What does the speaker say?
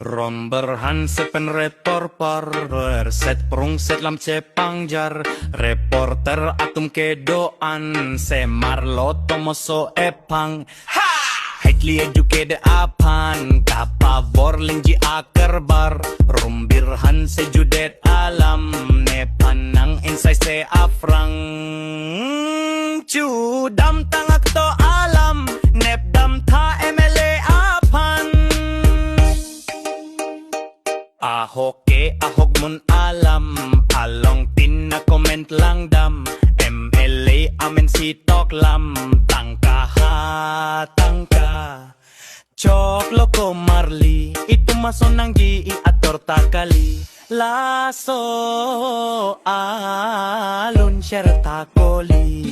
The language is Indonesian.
Runbir Hanse penreporter set prung set lam cepangjar reporter atum kedoan semar loto moso epang Highly educated apan kapabor lingji akerbar Runbir Hanse judet alam ne panang insay se afrang Cudam tangak to alam nepdam ta emele apan Ahoke ahog mun alam along tin na comment lang dam MLA amen si toklam tangka ha tangka Chok loko marli itu maso nanggi ator takali laso alun syerta koli